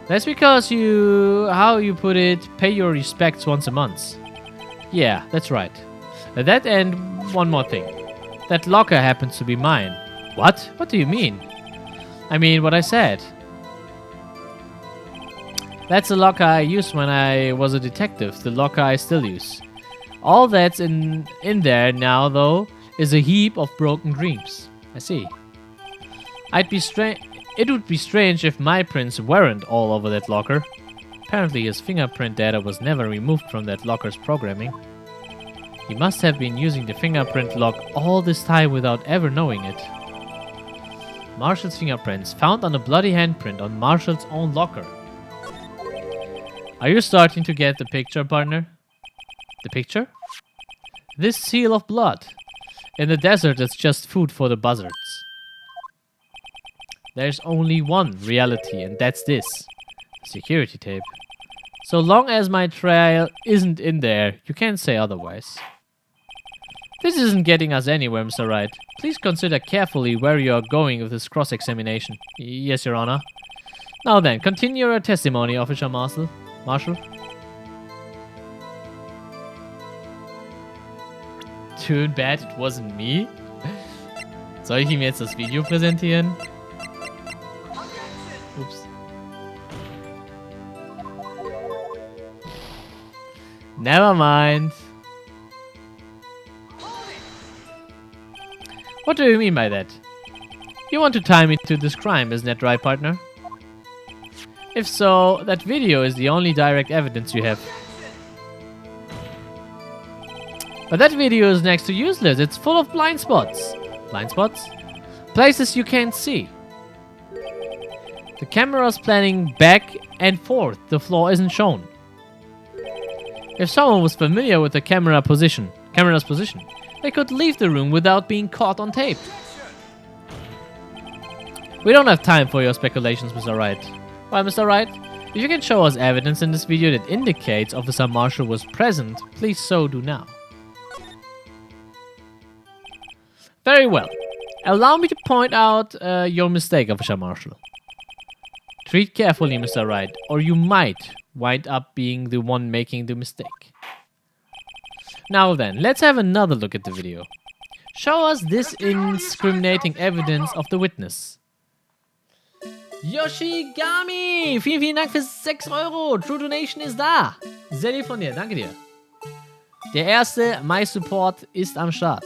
That's because you, how you put it, pay your respects once a month. Yeah, that's right. That and one more thing. That locker happens to be mine. What? What do you mean? I mean what I said. That's the locker I used when I was a detective, the locker I still use. All that's in there now, though, is a heap of broken dreams. I see. It would be strange if my prints weren't all over that locker. Apparently his fingerprint data was never removed from that locker's programming. He must have been using the fingerprint lock all this time without ever knowing it. Marshall's fingerprints found on a bloody handprint on Marshall's own locker. Are you starting to get the picture, partner? The picture? This seal of blood. In the desert, it's just food for the buzzards. There's only one reality, and that's this. Security tape. So long as my trail isn't in there, you can't say otherwise. This isn't getting us anywhere, Mr. Wright. Please consider carefully where you are going with this cross-examination. Yes, Your Honor. Now then, continue your testimony, Officer Marshall. Too bad it wasn't me. Soll ich ihm jetzt das Video präsentieren? Ups. Never mind. What do you mean by that? You want to tie me to this crime, isn't that right, partner? If so, that video is the only direct evidence you have. But that video is next to useless. It's full of blind spots. Blind spots? Places you can't see. The camera's planning back and forth. The floor isn't shown. If someone was familiar with the camera's position, they could leave the room without being caught on tape. We don't have time for your speculations, Mr. Wright. Well, Mr. Wright, if you can show us evidence in this video that indicates Officer Marshall was present, please so do now. Very well. Allow me to point out your mistake, Officer Marshall. Treat carefully, Mr. Wright, or you might wind up being the one making the mistake. Now then, let's have another look at the video. Show us this incriminating evidence of the witness. Yoshigami! Vielen Dank für 6 Euro. True Donation ist da. Sehr lieb von dir. Danke dir. Der erste My Support ist am Start.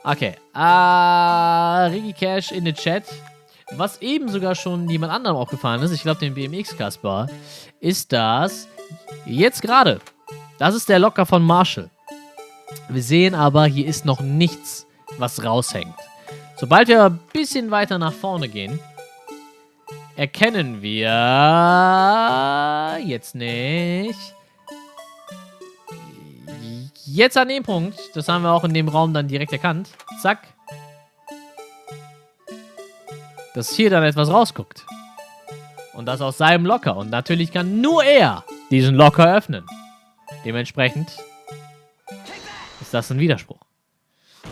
Okay. Rigi Cash in den Chat. Was eben sogar schon jemand anderem aufgefallen ist, ich glaube dem BMX-Kasper, ist das jetzt gerade. Das ist der Locker von Marshall. Wir sehen aber, hier ist noch nichts, was raushängt. Sobald wir ein bisschen weiter nach vorne gehen, erkennen wir... Jetzt nicht. Jetzt an dem Punkt, das haben wir auch in dem Raum dann direkt erkannt. Zack. Dass hier dann etwas rausguckt. Und das aus seinem Locker. Und natürlich kann nur er diesen Locker öffnen. Dementsprechend ist das ein Widerspruch.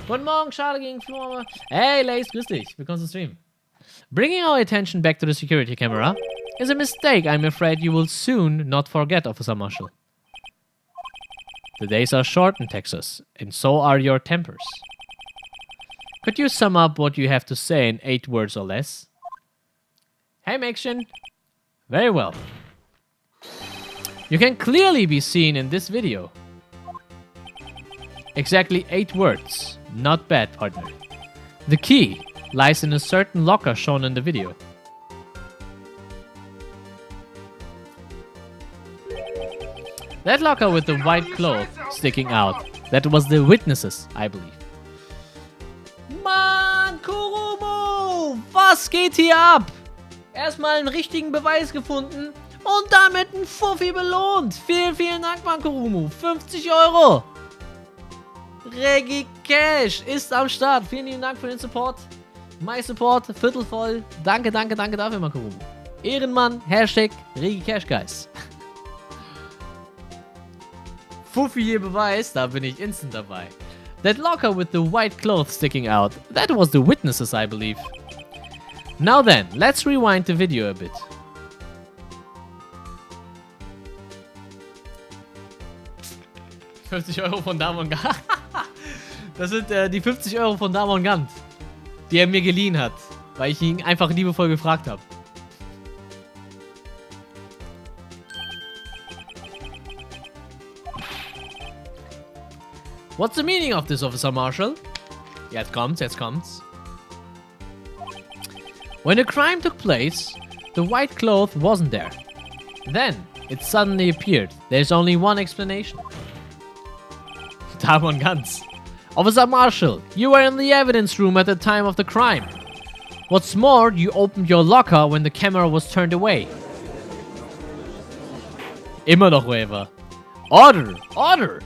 Guten Morgen, Schade gegen Flo. Hey, Lace, grüß dich. Willkommen zum Stream. Bringing our attention back to the security camera is a mistake I'm afraid you will soon not forget, Officer Marshall. The days are short in Texas, and so are your tempers. Could you sum up what you have to say in 8 words or less? Hey, Mäckchen. Very well. You can clearly be seen in this video. Exactly 8 words. Not bad, partner. The key lies in a certain locker shown in the video. That locker with the white cloth sticking out. That was the witnesses, I believe. Mann, Kurumo! Was geht hier ab? Erstmal einen richtigen Beweis gefunden und damit einen Fuffi belohnt. Vielen Dank, Mann, Kurumo. 50 Euro. Regi Cash ist am Start. Vielen lieben Dank für den Support. My Support, Viertel voll. Danke dafür, Mann, Kurumo. Ehrenmann, Hashtag Regi Cash, Guys. Fuffi hier Beweis, da bin ich instant dabei. That locker with the white cloth sticking out, that was the witnesses, I believe. Now then, let's rewind the video a bit. 50 Euro von Damon Gant. Das sind die 50 Euro von Damon Gant, die er mir geliehen hat, weil ich ihn einfach liebevoll gefragt habe. What's the meaning of this, Officer Marshall? Jetzt kommt's, jetzt kommt's. When the crime took place, the white cloth wasn't there. Then, it suddenly appeared. There's only one explanation. Damon Gantz. Officer Marshall, you were in the evidence room at the time of the crime. What's more, you opened your locker when the camera was turned away. Immer noch Waiver. Order! Order!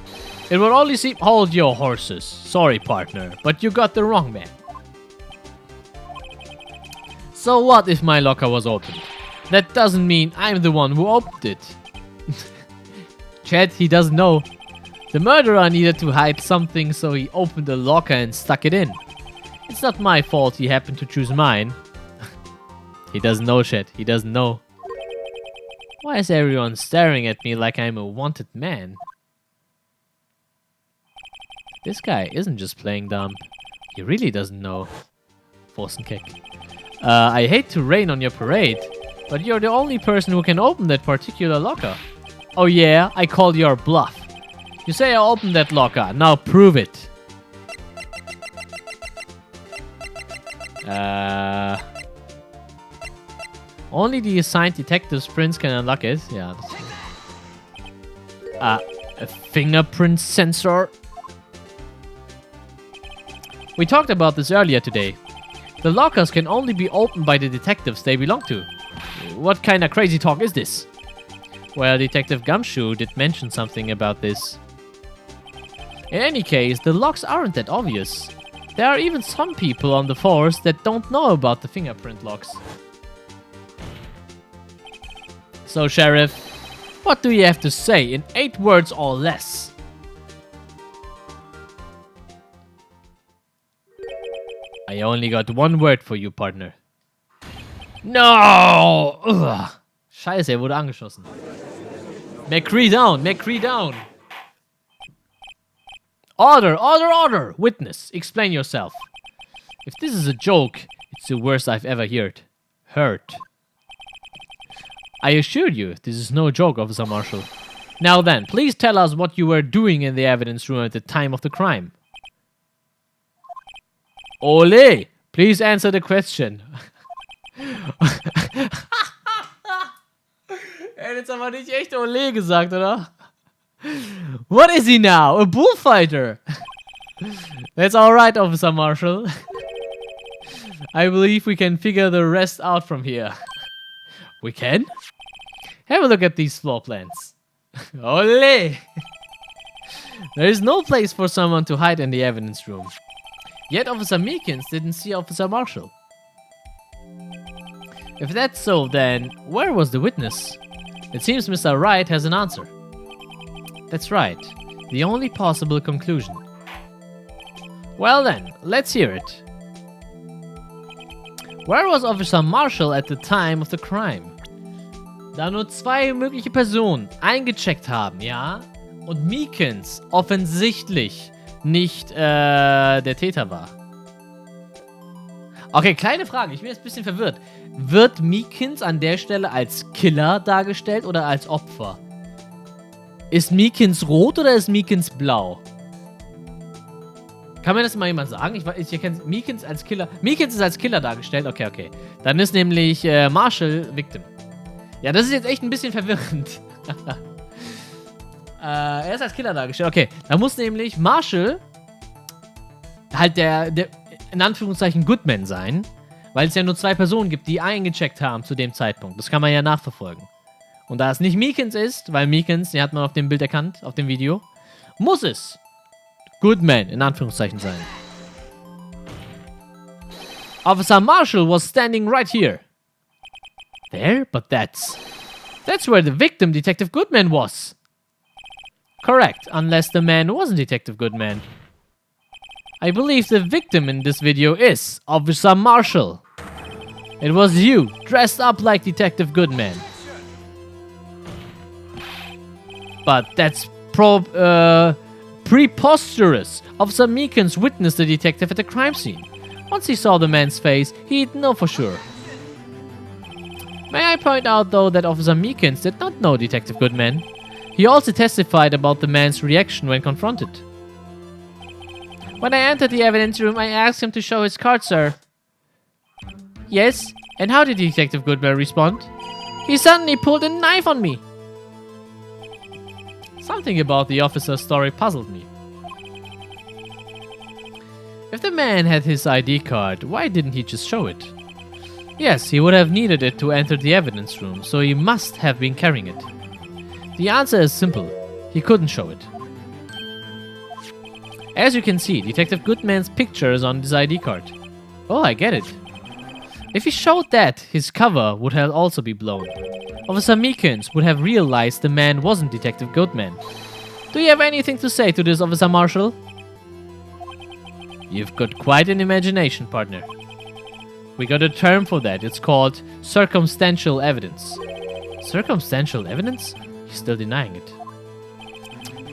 It would only seem... Hold your horses. Sorry, partner, but you got the wrong man. So what if my locker was opened? That doesn't mean I'm the one who opened it. Chad, he doesn't know. The murderer needed to hide something, so he opened the locker and stuck it in. It's not my fault he happened to choose mine. He doesn't know, Chad. He doesn't know. Why is everyone staring at me like I'm a wanted man? This guy isn't just playing dumb. He really doesn't know. Forcenkick. I hate to rain on your parade, but you're the only person who can open that particular locker. Oh yeah, I call your bluff. You say I opened that locker, now prove it. Only the assigned detective's prints can unlock it. Yeah. A fingerprint sensor? We talked about this earlier today. The lockers can only be opened by the detectives they belong to. What kind of crazy talk is this? Well, Detective Gumshoe did mention something about this. In any case, the locks aren't that obvious. There are even some people on the force that don't know about the fingerprint locks. So, Sheriff, what do you have to say in 8 words or less? I only got 1 word for you, partner. No! Ugh. Scheiße, er wurde angeschossen. McCree down! McCree down! Order! Order! Order! Witness, explain yourself. If this is a joke, it's the worst I've ever heard. I assure you, this is no joke, Officer Marshall. Now then, please tell us what you were doing in the evidence room at the time of the crime. Ole! Please answer the question. Er hat jetzt aber nicht echt Ole gesagt, oder? What is he now? A bullfighter? That's alright, Officer Marshall. I believe we can figure the rest out from here. We can? Have a look at these floor plans. Ole! There is no place for someone to hide in the evidence room. Yet Officer Meekins didn't see Officer Marshall. If that's so, then where was the witness? It seems Mr. Wright has an answer. That's right. The only possible conclusion. Well then, let's hear it. Where was Officer Marshall at the time of the crime? Da nur 2 mögliche Personen eingecheckt haben, ja? Und Meekins offensichtlich nicht der Täter war. Okay, kleine Frage. Ich bin jetzt ein bisschen verwirrt. Wird Meekins an der Stelle als Killer dargestellt oder als Opfer? Ist Meekins rot oder ist Meekins blau? Kann mir das mal jemand sagen? Ich erkenne Meekins als Killer. Meekins ist als Killer dargestellt. Okay, okay. Dann ist nämlich Marshall Victim. Ja, das ist jetzt echt ein bisschen verwirrend. Er ist als Killer dargestellt. Okay, da muss nämlich Marshall halt der in Anführungszeichen Goodman sein, weil es ja nur 2 Personen gibt, die eingecheckt haben zu dem Zeitpunkt. Das kann man ja nachverfolgen. Und da es nicht Meekins ist, weil Meekins, den hat man auf dem Bild erkannt, auf dem Video, muss es Goodman in Anführungszeichen sein. Officer Marshall was standing right here. There? But that's where the victim, Detective Goodman, was. Correct, unless the man wasn't Detective Goodman. I believe the victim in this video is Officer Marshall. It was you, dressed up like Detective Goodman. But that's Preposterous! Officer Meekins witnessed the detective at the crime scene. Once he saw the man's face, he'd know for sure. May I point out, though, that Officer Meekins did not know Detective Goodman. He also testified about the man's reaction when confronted. When I entered the evidence room, I asked him to show his card, sir. Yes, and how did Detective Goodman respond? He suddenly pulled a knife on me. Something about the officer's story puzzled me. If the man had his ID card, why didn't he just show it? Yes, he would have needed it to enter the evidence room, so he must have been carrying it. The answer is simple. He couldn't show it. As you can see, Detective Goodman's picture is on his ID card. Oh, I get it. If he showed that, his cover would have also be blown. Officer Meekins would have realized the man wasn't Detective Goodman. Do you have anything to say to this, Officer Marshall? You've got quite an imagination, partner. We got a term for that. It's called circumstantial evidence. Circumstantial evidence? He's still denying it.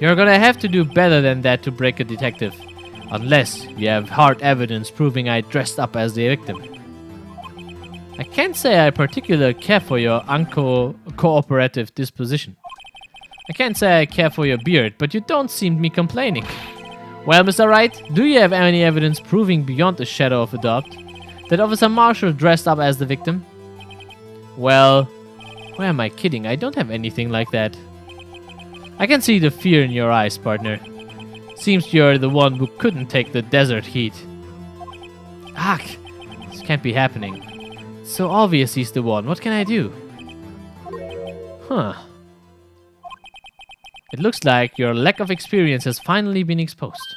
You're gonna have to do better than that to break a detective. Unless you have hard evidence proving I dressed up as the victim. I can't say I particularly care for your uncooperative disposition. I can't say I care for your beard, but you don't seem to be complaining. Well, Mr. Wright, do you have any evidence proving beyond a shadow of a doubt that Officer Marshall dressed up as the victim? Well, why am I kidding? I don't have anything like that. I can see the fear in your eyes, partner. Seems you're the one who couldn't take the desert heat. Ah, this can't be happening. It's so obvious he's the one. What can I do? Huh. It looks like your lack of experience has finally been exposed.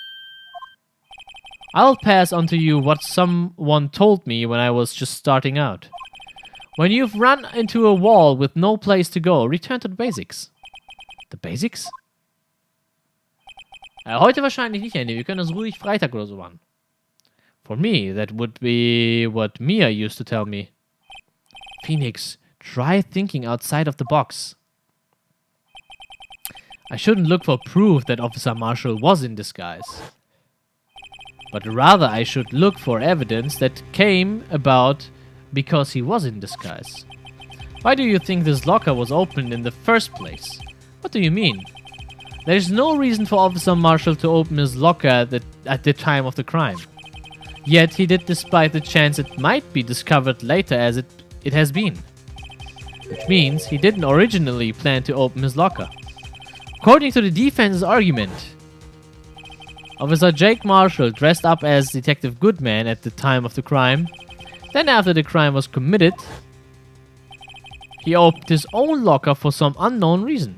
I'll pass on to you what someone told me when I was just starting out. When you've run into a wall with no place to go, return to the basics. The basics? Heute wahrscheinlich nicht, Andy. Wir können das ruhig Freitag oder so machen. For me, that would be what Mia used to tell me. Phoenix, try thinking outside of the box. I shouldn't look for proof that Officer Marshall was in disguise. But rather I should look for evidence that came about because he was in disguise. Why do you think this locker was opened in the first place? What do you mean? There is no reason for Officer Marshall to open his locker at the time of the crime. Yet he did despite the chance it might be discovered later as it has been. Which means he didn't originally plan to open his locker. According to the defense's argument, Officer Jake Marshall dressed up as Detective Goodman at the time of the crime. Then after the crime was committed, he opened his own locker for some unknown reason.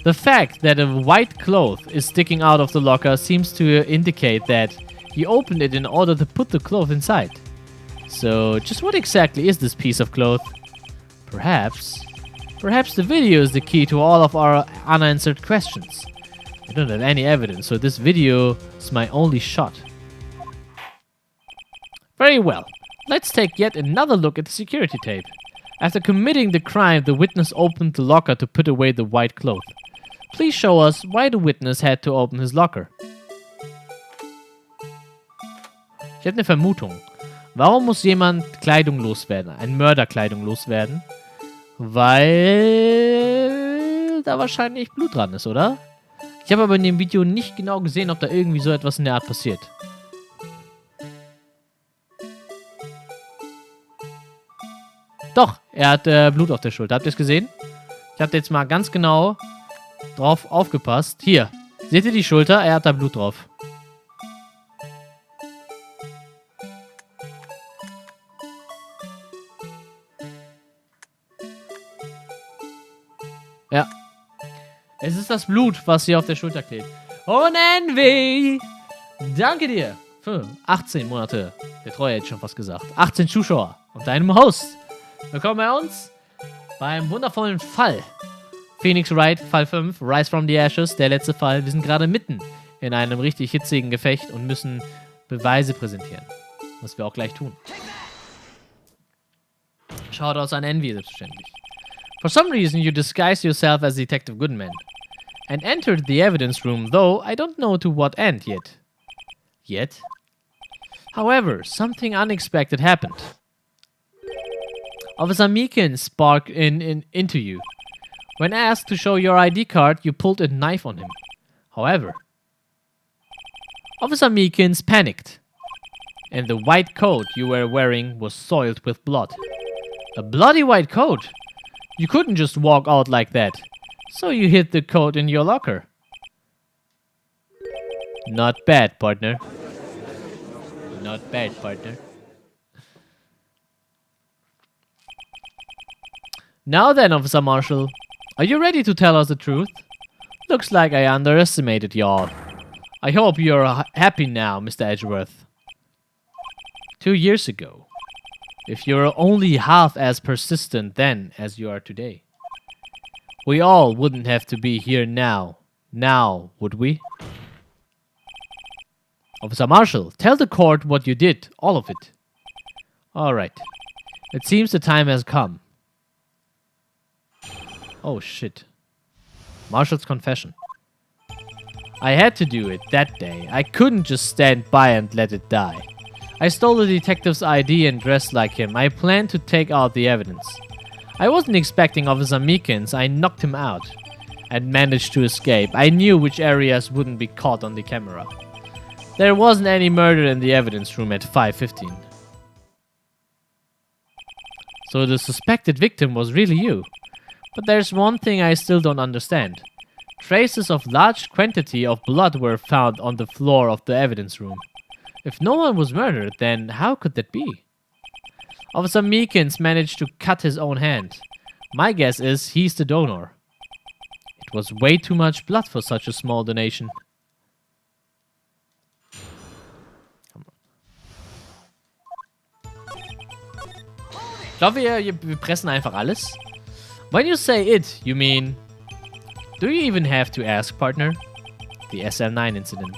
The fact that a white cloth is sticking out of the locker seems to indicate that he opened it in order to put the cloth inside. So, just what exactly is this piece of cloth? Perhaps the video is the key to all of our unanswered questions. I don't have any evidence, so this video is my only shot. Very well. Let's take yet another look at the security tape. After committing the crime, the witness opened the locker to put away the white cloth. Please show us why the witness had to open his locker. Ich habe eine Vermutung. Warum muss jemand Kleidung loswerden? Ein Mörder Kleidung loswerden? Weil da wahrscheinlich Blut dran ist, oder? Ich habe aber in dem Video nicht genau gesehen, ob da irgendwie so etwas in der Art passiert. Doch, er hat Blut auf der Schulter. Habt ihr es gesehen? Ich habe jetzt mal ganz genau drauf aufgepasst. Hier, seht ihr die Schulter? Er hat da Blut drauf. Ja. Es ist das Blut, was hier auf der Schulter klebt. Und NW! Danke dir für 18 Monate. Der Treue hätte ich schon fast gesagt. 18 Zuschauer und deinem Host. Willkommen bei uns beim wundervollen Fall. Phoenix Wright, Fall 5, Rise from the Ashes, der letzte Fall. Wir sind gerade mitten in einem richtig hitzigen Gefecht und müssen Beweise präsentieren. Was wir auch gleich tun. Shoutouts an Envy, selbstverständlich. For some reason, you disguise yourself as Detective Goodman. and entered the evidence room, though I don't know to what end yet. Yet? However, something unexpected happened. Officer Meekins sparked into you. When asked to show your ID card, you pulled a knife on him. However, Officer Meekins panicked, and the white coat you were wearing was soiled with blood. A bloody white coat? You couldn't just walk out like that, so you hid the coat in your locker. Not bad, partner. Not bad, partner. Now then, Officer Marshall, are you ready to tell us the truth? Looks like I underestimated y'all. I hope you're happy now, Mr. Edgeworth. 2 years ago, if you were only half as persistent then as you are today, we all wouldn't have to be here now, would we? Officer Marshall, tell the court what you did, all of it. All right. It seems the time has come. Oh shit. Marshall's confession. I had to do it that day. I couldn't just stand by and let it die. I stole the detective's ID and dressed like him. I planned to take out the evidence. I wasn't expecting Officer Meekins. I knocked him out and managed to escape. I knew which areas wouldn't be caught on the camera. There wasn't any murder in the evidence room at 5:15. So the suspected victim was really you. But there's one thing I still don't understand. Traces of large quantity of blood were found on the floor of the evidence room. If no one was murdered, then how could that be? Officer Meekins managed to cut his own hand. My guess is he's the donor. It was way too much blood for such a small donation. Ich glaube, wir pressen einfach alles. When you say it, you mean... Do you even have to ask, partner? The SL9 incident.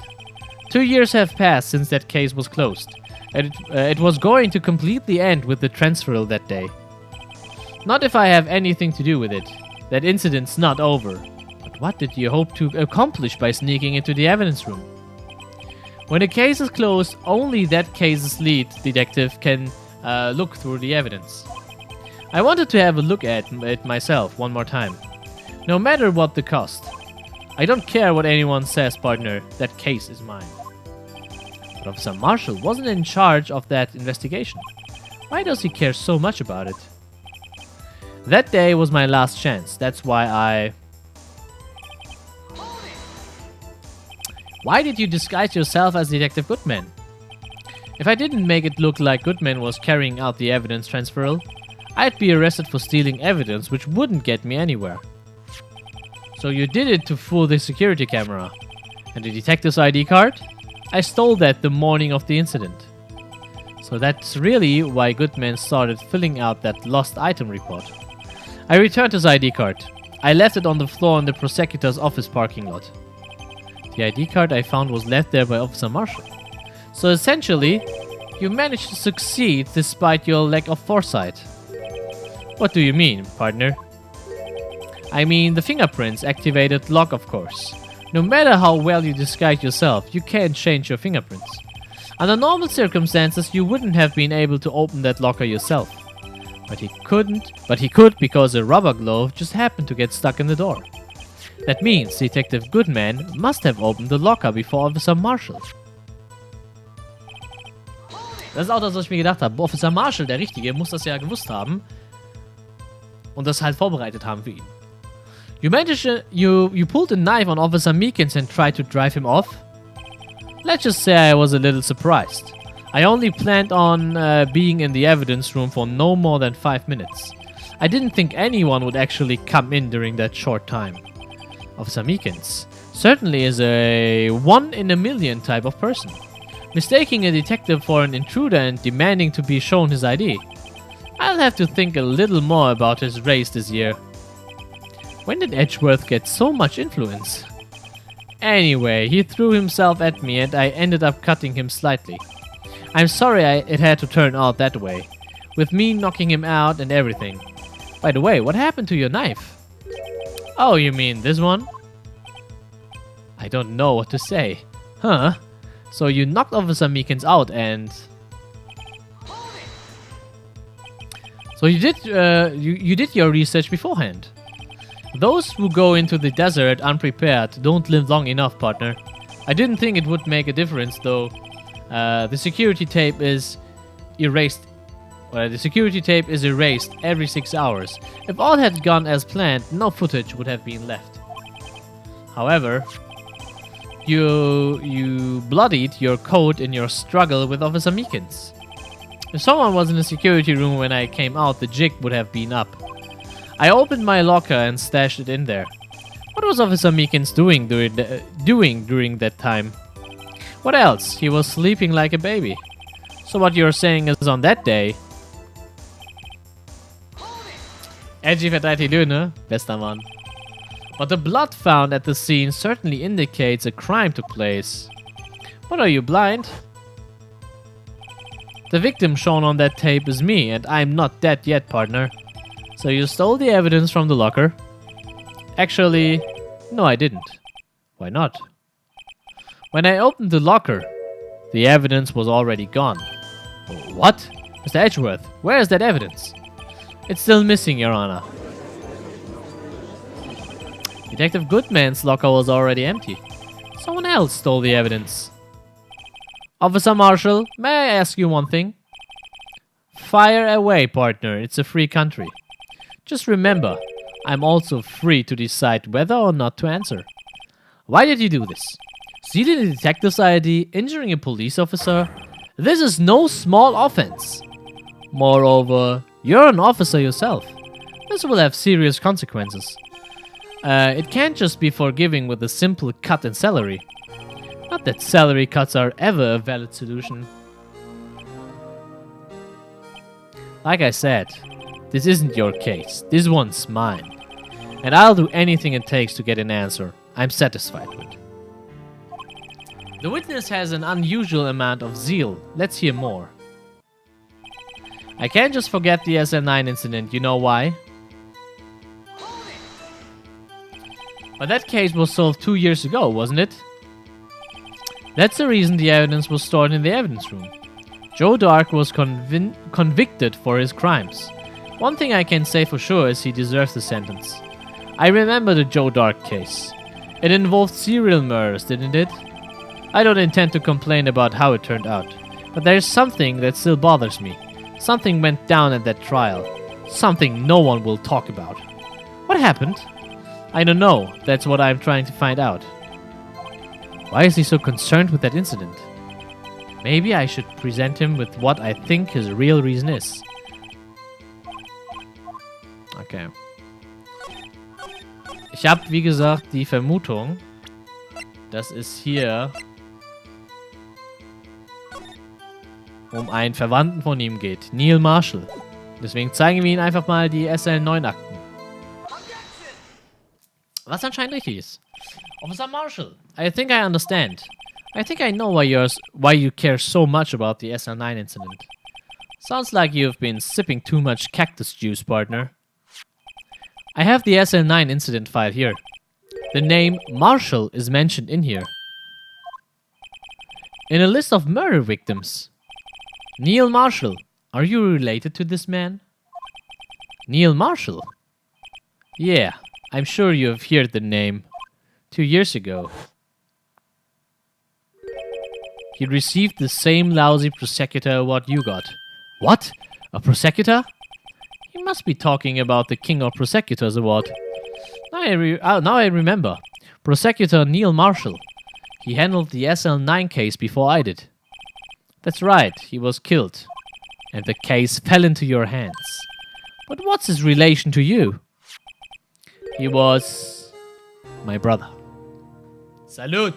2 years have passed since that case was closed. And it was going to completely end with the transferal that day. Not if I have anything to do with it. That incident's not over. But what did you hope to accomplish by sneaking into the evidence room? When a case is closed, only that case's lead detective can look through the evidence. I wanted to have a look at it myself one more time. No matter what the cost. I don't care what anyone says, partner. That case is mine. But Officer Marshall wasn't in charge of that investigation. Why does he care so much about it? That day was my last chance. That's why Why did you disguise yourself as Detective Goodman? If I didn't make it look like Goodman was carrying out the evidence transferal, I'd be arrested for stealing evidence, which wouldn't get me anywhere. So you did it to fool the security camera. And the detective's ID card? I stole that the morning of the incident. So that's really why Goodman started filling out that lost item report. I returned his ID card. I left it on the floor in the prosecutor's office parking lot. The ID card I found was left there by Officer Marshall. So essentially, you managed to succeed despite your lack of foresight. What do you mean, partner? I mean the fingerprints activated lock, of course. No matter how well you disguise yourself, you can't change your fingerprints. Under normal circumstances, you wouldn't have been able to open that locker yourself. But he could because a rubber glove just happened to get stuck in the door. That means Detective Goodman must have opened the locker before Officer Marshall. Das ist auch das, was ich mir gedacht habe. Officer Marshall, der Richtige, muss das ja gewusst haben. Und das halt vorbereitet haben für ihn. You pulled a knife on Officer Meekins and tried to drive him off? Let's just say I was a little surprised. I only planned on being in the evidence room for no more than 5 minutes. I didn't think anyone would actually come in during that short time. Officer Meekins certainly is a 1 in a million type of person. Mistaking a detective for an intruder and demanding to be shown his ID. I'll have to think a little more about his race this year. When did Edgeworth get so much influence? Anyway, he threw himself at me and I ended up cutting him slightly. I'm sorry it had to turn out that way, with me knocking him out and everything. By the way, what happened to your knife? Oh, you mean this one? I don't know what to say. Huh? So you knocked Officer Meekins out and... So you did your research beforehand. Those who go into the desert unprepared don't live long enough, partner. I didn't think it would make a difference, though. The security tape is erased. The security tape is erased every 6 hours. If all had gone as planned, no footage would have been left. However, you bloodied your coat in your struggle with Officer Meekins. If someone was in the security room when I came out, the jig would have been up. I opened my locker and stashed it in there. What was Officer Meekins doing during that time? What else? He was sleeping like a baby. So what you're saying is on that day... Edgy verteilt die Löhne. Bester Mann. But the blood found at the scene certainly indicates a crime took place. What, are you blind? The victim shown on that tape is me, and I'm not dead yet, partner. So you stole the evidence from the locker? Actually, no, I didn't. Why not? When I opened the locker, the evidence was already gone. What? Mr. Edgeworth, where is that evidence? It's still missing, Your Honor. Detective Goodman's locker was already empty. Someone else stole the evidence. Officer Marshall, may I ask you one thing? Fire away, partner. It's a free country. Just remember, I'm also free to decide whether or not to answer. Why did you do this? Stealing a detective's ID, injuring a police officer? This is no small offense. Moreover, you're an officer yourself. This will have serious consequences. It can't just be forgiving with a simple cut in salary. Not that salary cuts are ever a valid solution. Like I said, this isn't your case. This one's mine. And I'll do anything it takes to get an answer I'm satisfied with. The witness has an unusual amount of zeal. Let's hear more. I can't just forget the SL9 incident. You know why? But that case was solved 2 years ago, wasn't it? That's the reason the evidence was stored in the evidence room. Joe Dark was convicted for his crimes. One thing I can say for sure is he deserves the sentence. I remember the Joe Dark case. It involved serial murders, didn't it? I don't intend to complain about how it turned out, but there is something that still bothers me. Something went down at that trial. Something no one will talk about. What happened? I don't know. That's what I'm trying to find out. Why is he so concerned with that incident? Maybe I should present him with what I think his real reason is. Okay. Ich habe, wie gesagt, die Vermutung, dass es hier um einen Verwandten von ihm geht. Neil Marshall. Deswegen zeigen wir ihm einfach mal die SL9-Akten. Was anscheinend richtig ist. Officer Marshall, I think I understand. I think I know why you care so much about the SL9 incident. Sounds like you've been sipping too much cactus juice, partner. I have the SL9 incident file here. The name Marshall is mentioned in here. In a list of murder victims. Neil Marshall, are you related to this man? Neil Marshall? Yeah, I'm sure you have heard the name. 2 years ago. He received the same lousy prosecutor award you got. What? A prosecutor? He must be talking about the King of Prosecutors award. Now I remember. Prosecutor Neil Marshall. He handled the SL9 case before I did. That's right, he was killed. And the case fell into your hands. But what's his relation to you? He was my brother. Salut!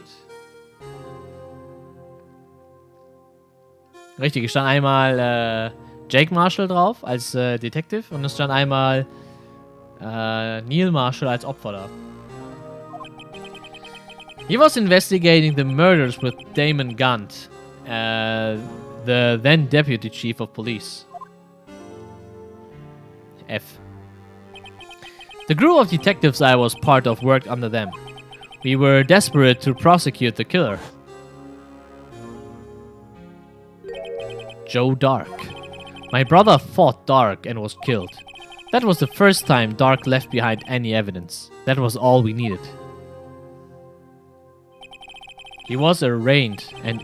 Richtig, es stand einmal Jake Marshall drauf als Detective und es stand einmal Neil Marshall als Opfer da. He was investigating the murders with Damon Gunt, the then deputy chief of police. F. The group of detectives I was part of worked under them. We were desperate to prosecute the killer. Joe Dark. My brother fought Dark and was killed. That was the first time Dark left behind any evidence. That was all we needed. He was arraigned and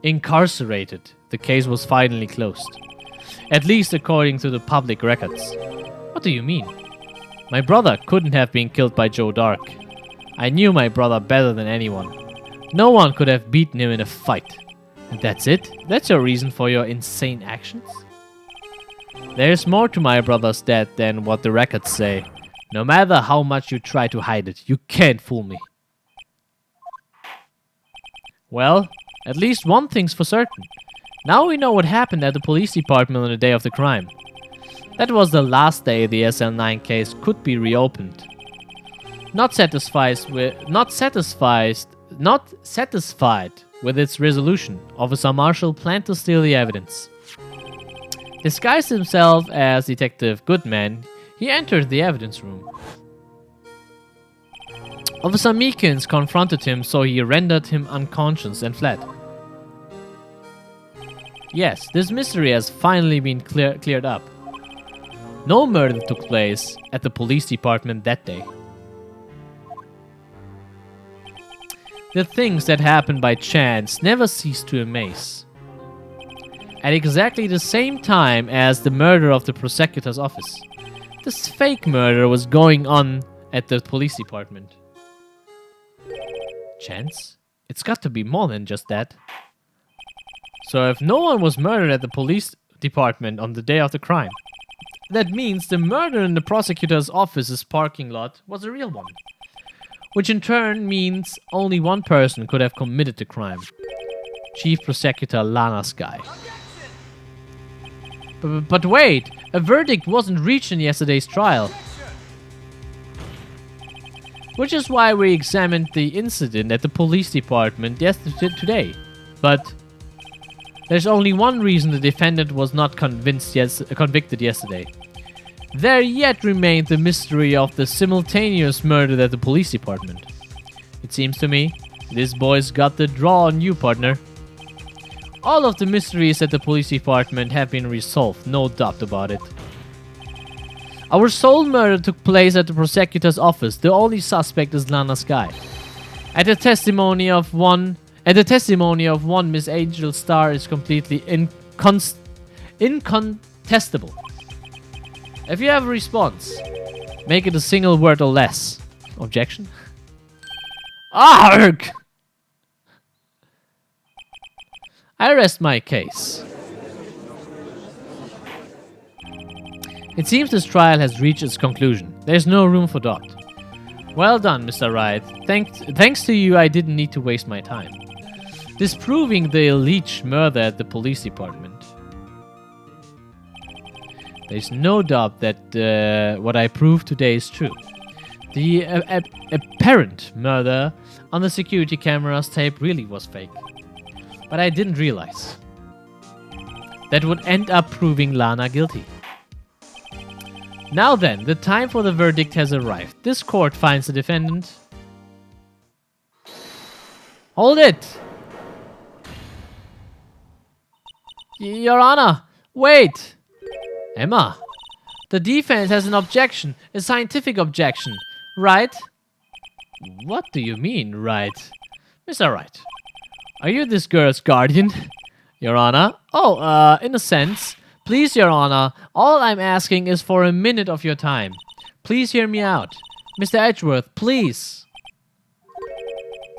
incarcerated. The case was finally closed. At least according to the public records. What do you mean? My brother couldn't have been killed by Joe Dark. I knew my brother better than anyone. No one could have beaten him in a fight. And that's it? That's your reason for your insane actions? There's more to my brother's death than what the records say. No matter how much you try to hide it, you can't fool me. Well, at least one thing's for certain. Now we know what happened at the police department on the day of the crime. That was the last day the SL9 case could be reopened. Not satisfied with its resolution, Officer Marshall planned to steal the evidence. Disguised himself as Detective Goodman, he entered the evidence room. Officer Meekins confronted him, so he rendered him unconscious and fled. Yes, this mystery has finally been cleared up. No murder took place at the police department that day. The things that happen by chance never cease to amaze. At exactly the same time as the murder of the prosecutor's office, this fake murder was going on at the police department. Chance? It's got to be more than just that. So if no one was murdered at the police department on the day of the crime, that means the murder in the prosecutor's office's parking lot was a real one. Which in turn means only one person could have committed the crime. Chief Prosecutor Lana Skye. But wait, a verdict wasn't reached in yesterday's trial. Which is why we examined the incident at the police department today. But there's only one reason the defendant was not convicted yesterday. There yet remained the mystery of the simultaneous murder at the police department. It seems to me, this boy's got the draw on you, partner. All of the mysteries at the police department have been resolved, no doubt about it. Our sole murder took place at the prosecutor's office. The only suspect is Lana Skye. At the testimony of one, Miss Angel Starr is completely incontestable. If you have a response, make it a single word or less. Objection? Arg! I rest my case. It seems this trial has reached its conclusion. There's no room for doubt. Well done, Mr. Wright. Thanks to you, I didn't need to waste my time disproving the alleged murder at the police department. There's no doubt that what I proved today is true. The apparent murder on the security camera's tape really was fake. But I didn't realize that would end up proving Lana guilty. Now then, the time for the verdict has arrived. This court finds the defendant... Hold it! Your Honor, wait! Emma, the defense has an objection, a scientific objection, right? What do you mean, right? Mr. Wright, are you this girl's guardian? Your Honor? Oh, in a sense. Please, Your Honor, all I'm asking is for a minute of your time. Please hear me out. Mr. Edgeworth, please.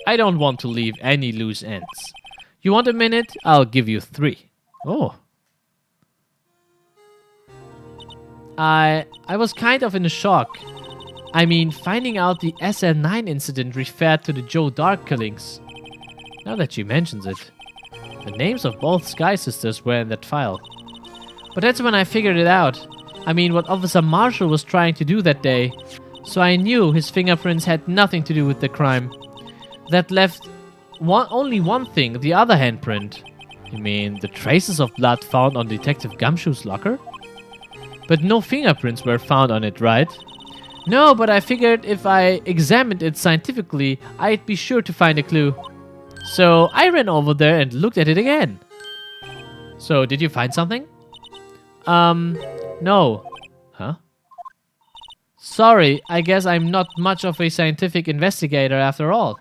I don't want to leave any loose ends. You want a minute? I'll give you 3. Oh. I was kind of in a shock. I mean, finding out the SL9 incident referred to the Joe Dark killings. Now that she mentions it, the names of both Skye sisters were in that file. But that's when I figured it out. I mean, what Officer Marshall was trying to do that day. So I knew his fingerprints had nothing to do with the crime. That left only one thing, the other handprint. You mean the traces of blood found on Detective Gumshoe's locker? But no fingerprints were found on it, right? No, but I figured if I examined it scientifically, I'd be sure to find a clue. So I ran over there and looked at it again. So, did you find something? No. Huh? Sorry, I guess I'm not much of a scientific investigator after all.